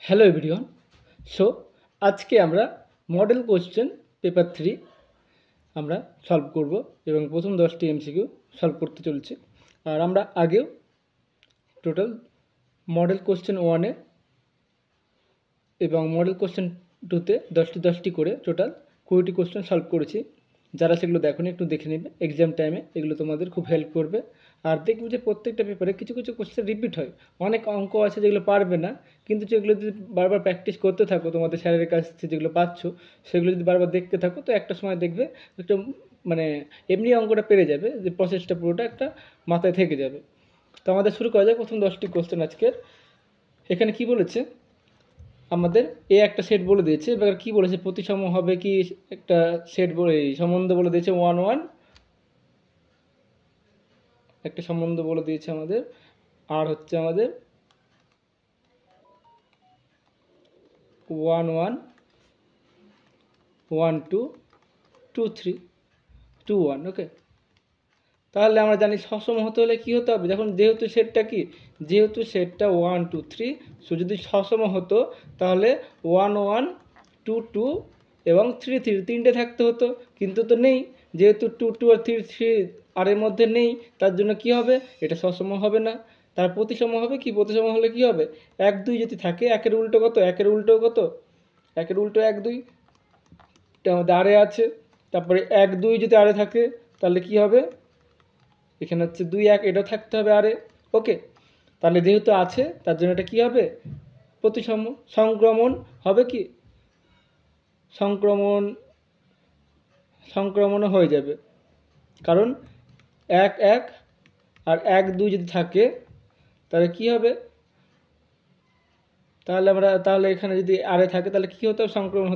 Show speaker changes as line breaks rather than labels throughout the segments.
Hello everyone. So আজকে আমরা model question paper 3 আমরা সলভ করব এবং প্রথম 10টি এমসিকিউ সলভ করতে চলছি। আর আমরা আগেও টোটাল মডেল কোশ্চেন 1-এ এবং মডেল কোশ্চেন 2-তে 10টি করে টোটাল 20টি কোশ্চেন সলভ করেছি। যারা সেগুলো দেখোনি একটু দেখে নেবে, এক্সাম টাইমে এগুলো তোমাদের খুব হেল্প করবে। আর দেখবে যে প্রত্যেকটা পেপারে কিছু কিছু কোশ্চেন রিপিট হয়। অনেক অঙ্ক আছে যেগুলো পারবে না, কিন্তু যেগুলো যদি বারবার প্র্যাকটিস করতে থাকো তোমাদের স্যারের কাছ থেকে যেগুলো পাচ্ছ সেগুলো যদি বারবার দেখতে থাকো তো একটা সময় দেখবে একটু মানে এমনি অঙ্কটা পেরে যাবে, যে প্রসেসটা পুরোটা একটা মাথায় থেকে যাবে। তো আমাদের শুরু করা যায় প্রথম 10টি কোশ্চেন আজকের। এখানে কি বলেছে আমাদের এ একটা সেট বলে দিয়েছে, এবার কি বলেছে প্রতিসম হবে কি একটা সেট বলে সম্বন্ধ বলে দিয়েছে 1 1 একটা সম্বন্ধ বলে দিয়েছে আমাদের। আর হচ্ছে আমাদের 1 1 1 2 2 3 2 1। ওকে, তাহলে আমরা জানি সসম হতে হলে কি হতে হবে, যখন যেহেতু সেটটা 1 2 3, সো যদি সসম হতো তাহলে 1 1 2 2 এবং 3 3 তিনটে থাকতে হতো, কিন্তু তো নেই। যেহেতু 2 2 আর 3 3 আর এর মধ্যে নেই, তার জন্য কি হবে, এটা সসম হবে না। তার প্রতিসম হবে কি, প্রতিসম হলে কি হবে, 1 2 যদি থাকে, একের উল্টো কত, একের উল্টো কত, একের উল্টো 1 2, এটা আমাদের আরে আছে। তারপরে 1 2 যদি আরে থাকে তাহলে কি হবে, এখানে হচ্ছে 2 1, এটা থাকতে হবে আরে। ওকে, তাহলে যেহেতু আছে তার জন্য এটা কি হবে, প্রতিসম। সংক্রমণ হবে কি, সংক্রমণও হয়ে যাবে, কারণ 1 1 আর 1 2 যদি থাকে তাহলে কি হবে, তাহলে এখানে যদি আরে থাকে তাহলে কি হতে হবে, সংক্রমণ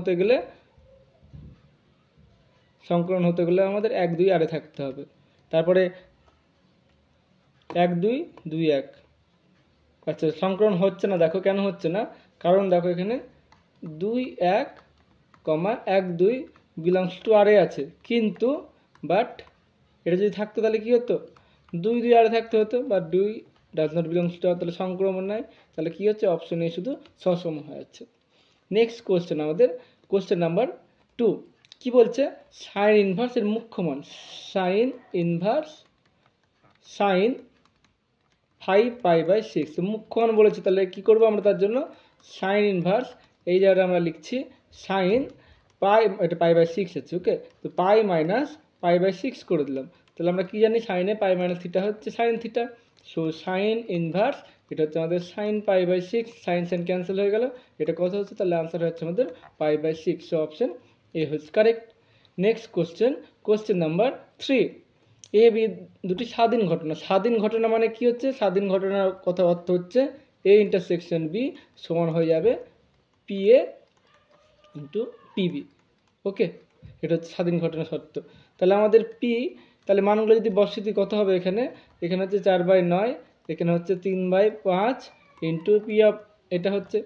হতে গেলে আমাদের 1 2 আরে থাকতে হবে। তারপরে 1 2 2 1, আচ্ছা সংক্রমণ হচ্ছে না, দেখো কেন হচ্ছে না, কারণ দেখো এখানে 2 1 1 2 বিলংস টু আরে আছে, কিন্তু বাট এটা যদি থাকতো তাহলে কি হতো, 2 2 আরে থাকতে হতো, বা 2 ডাজ নট বিলংস টু আর, তাহলে সংক্রমণ নাই। তাহলে কি হচ্ছে, অপশন এ শুধু সসম হয়ে যাচ্ছে। নেক্সট কোশ্চেন আমাদের কোশ্চেন নাম্বার 2 কি বলছে, সাইন ইনভার্স এর মুখ্য মান, সাইন ইনভার্স সাইন 5π/6 মুখ্য মান বলেছে। তাহলে কি করবো আমরা, তার জন্য সাইন ইনভার্স এই জায়গাটা আমরা লিখছি সাইন পাই, এটা π/6 আছে। ওকে, তো পাই মাইনাস π/6 করে দিলাম। তাহলে আমরা কি জানি, সাইনে পাই মাইনাস থিটা হচ্ছে sine theta. So sign inverse এটা হচ্ছে আমাদের সাইন π/6, সাইন সাইন ক্যান্সেল হয়ে গেল, এটা কত হচ্ছে, তাহলে আনসার হচ্ছে আমাদের π/6। সো অপশন এ হচ্ছে correct. Next question number 3, A B দুটি স্বাধীন ঘটনা। স্বাধীন ঘটনা মানে কি হচ্ছে, স্বাধীন ঘটনার কথা অর্থ হচ্ছে এ ইন্টারসেকশন বি সমান হয়ে যাবে পি এ ইন্টু পিবি। ওকে, এটা হচ্ছে স্বাধীন ঘটনা সত্য। তাহলে আমাদের পি, তাহলে মানগুলো যদি বসিয়ে কত হবে, এখানে হচ্ছে 4/9, এখানে হচ্ছে 3/5 ইন্টু পি অফ, এটা হচ্ছে,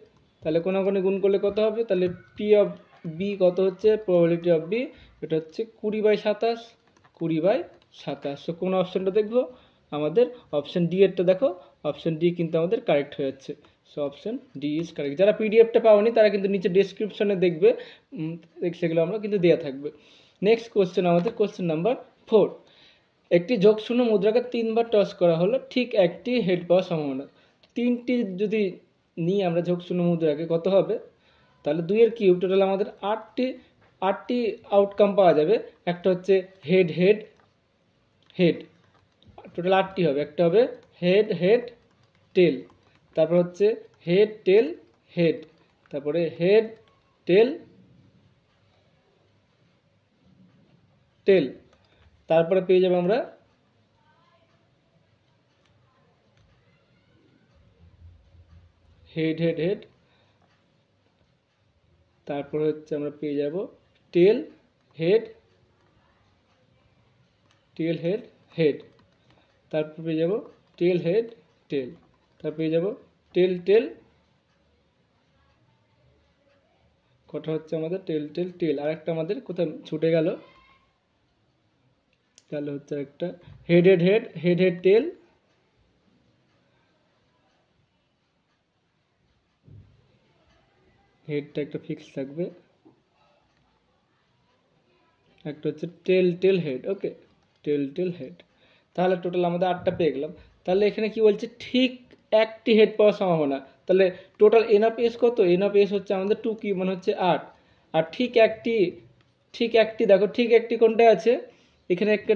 তাহলে কোনাকুনি গুণ করলে কত হবে, তাহলে পি অফ বি কত হচ্ছে, প্রবাবিলিটি অফ বি এটা হচ্ছে 20/27, 20/27। সো কোন অপশনটা দেখবো, আমাদের অপশন ডি এরটা দেখো, অপশন ডি কিন্তু আমাদের কারেক্ট হয়ে যাচ্ছে। So option D is correct. যারা পিডিএফটা পাওনি তারা কিন্তু নিচে ডেসক্রিপশনে দেখবে, সেগুলো আমরা কিন্তু দেওয়া থাকবে। নেক্সট কোশ্চেন আমাদের কোশ্চেন নাম্বার 4, একটি যোগশূন্য মুদ্রাকে 3বার টস করা হলো, ঠিক একটি হেড পাওয়ার সম্ভাবনা। 3টি যদি নিই আমরা যোগশূন্য মুদ্রাকে, কত হবে, তাহলে 2 এর কিউব, টোটাল আমাদের 8টি আউটকাম পাওয়া যাবে। একটা হচ্ছে হেড হেড হেড, টোটাল 8টি হবে। একটা হবে হেড হেড টেল, তারপর হচ্ছে হেড টেল হেড, তারপরে হেড টেল টেল, তারপরে পেয়ে যাবো আমরা হেড হেড হেড, তারপরে হচ্ছে আমরা পেয়ে যাব টেল হেড টেল হেড হেড, তারপর পেয়ে যাব টেল হেড টেল, তারপর পেয়ে যাব টেল টেল, কটা হচ্ছে আমাদের টেল টেল টেল, আর একটা আমাদের কোথায় ছুটে গেল, তাহলে হচ্ছে একটা head head head head head tail, হেডটা একটা ফিক্স থাকবে, একটা হচ্ছে tail head. Okay, tail head. তাহলে টোটাল আমাদের 8টা পেয়ে গেলাম। তাহলে এখানে কি বলছে, ঠিক একটি হেড পাওয়ার সম্ভাবনা। তাহলে টোটাল এন অফ এস কত, এন অফ এস হচ্ছে আমাদের 2 কি মানে হচ্ছে 8। আর ঠিক একটি দেখো, ঠিক একটি কোনটা আছে, এখানে একটা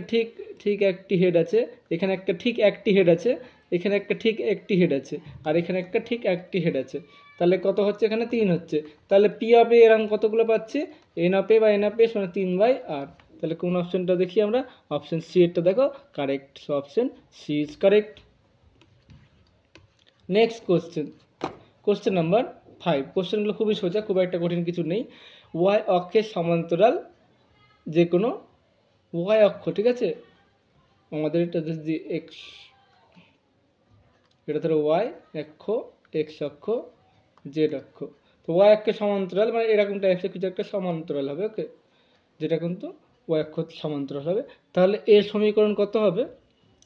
ঠিক একটি হেড আছে, এখানে একটা ঠিক একটি হেড আছে, এখানে একটা ঠিক একটি হেড আছে, আর এখানে একটা ঠিক একটি হেড আছে। তাহলে কত হচ্ছে, এখানে 3 হচ্ছে। তাহলে পি অফ এ এরকম কতগুলো পাচ্ছি, এন অফ এ বা এন অফ এস মানে 3/8। তাহলে কোন অপশনটা দেখি আমরা, অপশন সি এরটা দেখো correct. So option C is correct. Next question number 5। কোশ্চেনগুলো খুবই সোজা, খুব একটা কঠিন কিছু নেই। ওয়াই অক্ষের সমান্তরাল যে কোনো ওয়াই অক্ষ, ঠিক আছে, আমাদের এটা যদি এক্স, এটা ধরো ওয়াই অক্ষ, এক্স অক্ষ, জেড অক্ষ। তো ওয়াই অক্ষের সমান্তরাল মানে এরকম টাইপসের কিছু একটা সমান্তরাল হবে। ওকে, যেটা কিন্তু ওয়াই অক্ষ সমান্তরাল হবে। তাহলে এর সমীকরণ কত হবে,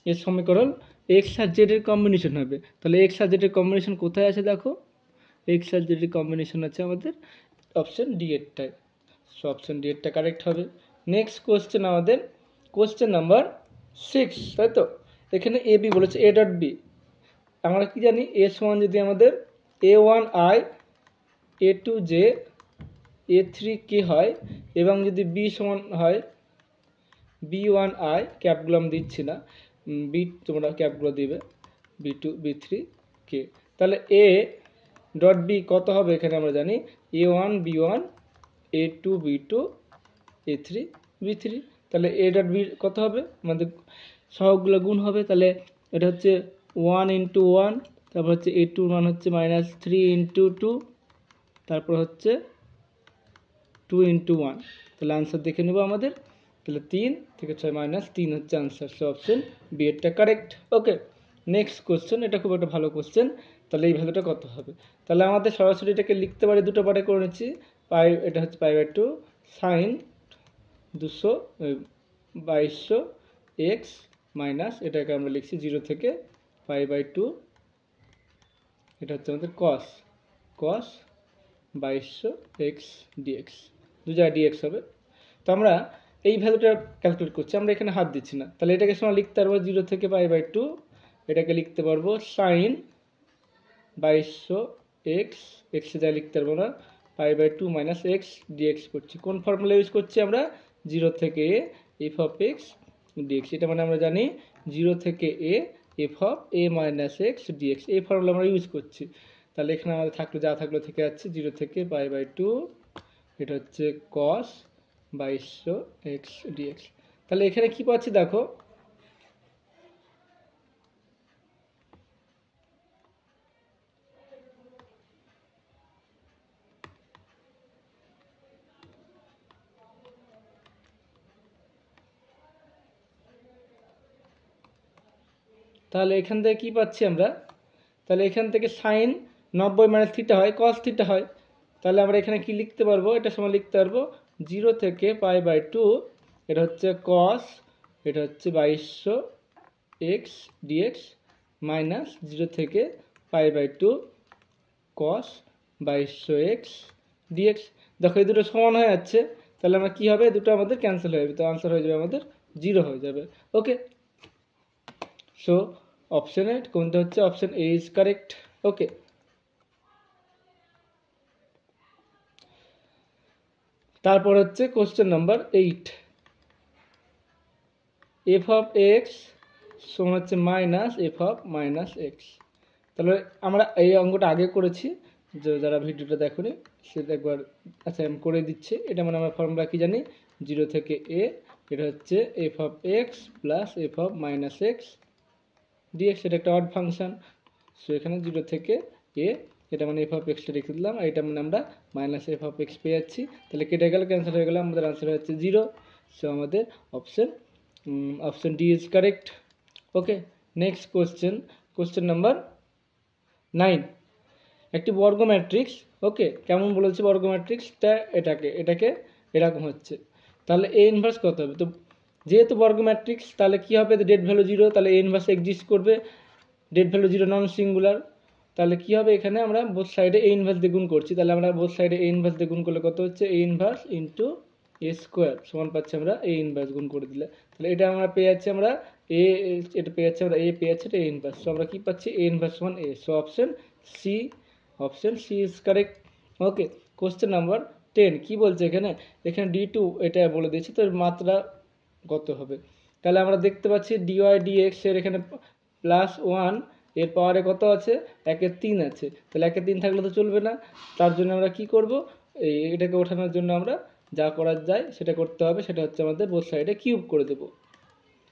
এর সমীকরণ এক্স আর জেড এর কম্বিনেশন হবে। তাহলে এক্স আর জেড এর কম্বিনেশন কোথায় আছে দেখো, এক্স আর জেড এর কম্বিনেশন আছে আমাদের অপশন ডি এরটায়। সো অপশন ডি এরটা কারেক্ট হবে। নেক্সট কোশ্চেন আমাদের কোশ্চেন নাম্বার 6, তাই তো। এখানে এ বি বলেছে, এ ডট বি। আমরা কি জানি, এ সমান যদি আমাদের a1i a2j a3k হয়, এবং যদি বি সমান হয় b1i, ক্যাপগুলো আমি দিচ্ছি না, বি তোমরা ক্যাপগুলো দিবে, b2 b3k। তাহলে এ ডট বি কত হবে, এখানে আমরা জানি a1 b1 a2 b2 a3 b3। তাহলে এ ডট বি কত হবে, আমাদের সহগগুলো গুণ হবে। তাহলে এটা হচ্ছে 1 × 1, তারপর হচ্ছে a2 মান হচ্ছে -3 × 2, তারপর হচ্ছে 2 × 1। তাহলে আনসার দেখে নেব আমাদের। তাহলে 3 থেকে 6 -3 হচ্ছে আনসার। সো অপশন বি এরটা কারেক্ট। ওকে, নেক্সট কোশ্চেন, এটা খুব একটা ভালো কোশ্চেন। তাহলে এই ভ্যালুটা কত হবে, তাহলে আমাদের সরাসরি এটাকে লিখতে পারি, দুটো পার্টে করে নিচ্ছি। এটা হচ্ছে π/2 সাইন 2200 এক্স মাইনাস, এটাকে আমরা লিখছি 0 থেকে π/2, এটা হচ্ছে আমাদের কস 2200 এক্স ডিএক্স, দু জায়গায় ডিএক্স হবে। তো আমরা এই ভ্যালুটা ক্যালকুলেট করছি, আমরা এখানে হাত দিচ্ছি না। তাহলে এটাকে সময় লিখতে পারবো 0 থেকে π/2, এটাকে লিখতে পারবো সাইন 2200 এক্স, এক্সে যা লিখতে পারবো না, π/2 মাইনাস এক্স ডিএক্স করছি। কোন ফর্মুলা ইউজ করছি আমরা, 0 থেকে a f of x dx. এটা মানে আমরা জানি 0 থেকে a f of a minus x dx, এই ফর্মুলা আমরা ইউজ করছি। তাহলে এখানে আমাদের যা থাকলো থেকে যাচ্ছে 0 থেকে π/2, এটা হচ্ছে কস 2200 এক্স ডিএক্স। তাহলে এখানে কি পাচ্ছি দেখো, তাহলে এখান থেকে কি পাচ্ছি আমরা, তাহলে এখান থেকে সাইন 90 - থিটা হয়, কস থিটা হয়। তাহলে আমরা এখানে কি লিখতে পারবো, এটা সময় লিখতে পারবো 0 থেকে π/2, এটা হচ্ছে কস, এটা হচ্ছে 2200 এক্স ডিএক্স, মাইনাস 0 থেকে π/2 কস 2200 এক্স ডিএক্স। দেখো এই দুটো সমান হয়ে যাচ্ছে, তাহলে আমরা কি হবে, দুটো আমাদের ক্যান্সেল হয়ে যাবে, তো আনসার হয়ে যাবে আমাদের 0 হয়ে যাবে। ওকে, সো অপশন এ কোনটা হচ্ছে, অপশন এ ইজ কারেক্ট। ওকে, তারপর হচ্ছে question number 8, F of x সমান হচ্ছে minus F of minus x. তাহলে আমরা এই অঙ্কটা আগে করেছি, যারা ভিডিওটা দেখোনি সেটা একবার, আচ্ছা আমি করে দিচ্ছি। এটা মানে আমরা ফর্মুলা কি জানি, 0 থেকে এ, এটা হচ্ছে f of x plus f of minus x dx, এটা একটা অড ফাংশন। সো এখানে 0 থেকে এ, এটা মানে এফ অফ এক্সটা রেখে দিলাম, আর এটা মানে আমরা মাইনাস এফ অফ এক্স পেয়ে যাচ্ছি। তাহলে কেটে গেলে ক্যান্সেল হয়ে গেল, আমাদের আনসার হচ্ছে 0। সো আমাদের option D is correct. Okay, next question number 9, একটি বর্গ ম্যাট্রিক্স। ওকে, কেমন বলেছে বর্গ ম্যাট্রিক্সটা, এটাকে এরকম হচ্ছে। তাহলে এ ইনভার্স কত হবে, তো যেহেতু বর্গ ম্যাট্রিক্স তাহলে কি হবে, ডেট ভ্যালু 0, তাহলে এ ইনভার্স এক্সিস্ট করবে, ডেট ভ্যালু 0 নন সিঙ্গুলার। তাহলে কি হবে, এখানে আমরা বোথ সাইডে এ ইনভার্স দিয়ে গুণ করছি, তাহলে আমরা বোথ সাইডে এ ইনভার্স দিয়ে গুণ করলে কত হচ্ছে, A inverse into A square সমান পাচ্ছি আমরা এ ইনভার্স গুণ করে দিলে। তাহলে এটা আমরা পেয়ে যাচ্ছি আমরা এ, এটা পেয়ে যাচ্ছি আমরা এ, পেয়ে যাচ্ছে এটা এ ইনভার্স। সো আমরা কি পাচ্ছি, এ ইনভার্স সমান A. So option C is correct. Okay, question number 10 কি বলছে এখানে, এখানে d2 এটা বলে দিয়েছি, তো এর মাত্রা কত হবে। তাহলে আমরা দেখতে পাচ্ছি dy dx এর এখানে +1 এর পাওয়ারে কত আছে, 1/3 আছে। তাহলে 1/3 থাকলে তো চলবে না, তার জন্য আমরা কি করব, এটাকে ওঠানোর জন্য আমরা যা করা যায় সেটা করতে হবে, সেটা হচ্ছে আমাদের বোথ সাইডে কিউব করে দেবো।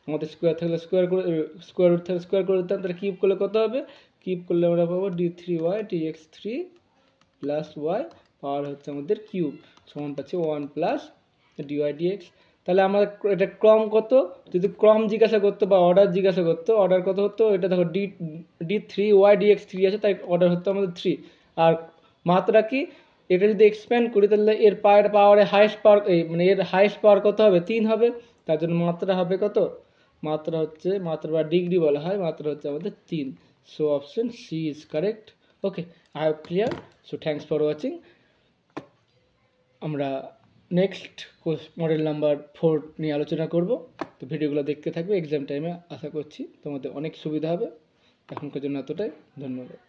আমাদের স্কোয়ার থাকলে স্কোয়ার করে, স্কোয়ার রুট থাকলে স্কোয়ার করে দিতাম, তাহলে কিউব করলে কত হবে, কিউব করলে আমরা পাবো d3y dx3 প্লাস ওয়াই পাওয়ার হচ্ছে আমাদের কিউব সমান পাচ্ছি 1 প্লাস dy dx। তাহলে আমার এটা ক্রম কত, যদি ক্রম জিজ্ঞাসা করতো বা অর্ডার জিজ্ঞাসা করতো, অর্ডার কত হতো, এটা দেখো d3y dx3 আছে, তাই অর্ডার হতো আমাদের 3। আর মাত্রা কি, এটা যদি এক্সপ্যান্ড করি তাহলে এর পাওয়ারে হাইস্ট পাওয়ার, মানে এর হাইস্ট পাওয়ার কত হবে, 3 হবে। তার জন্য মাত্রা হবে কত, মাত্রা হচ্ছে, মাত্রা বা ডিগ্রি বলা হয়, মাত্রা হচ্ছে আমাদের 3। So option C is correct. Okay, I have clear. So thanks for watching. আমরা নেক্সট মডেল নাম্বার 4 নিয়ে আলোচনা করব। তো ভিডিওগুলো দেখতে থাকবে, এক্সাম টাইমে আশা করছি তোমাদের অনেক সুবিধা হবে। এখনকার জন্য এতটাই, ধন্যবাদ।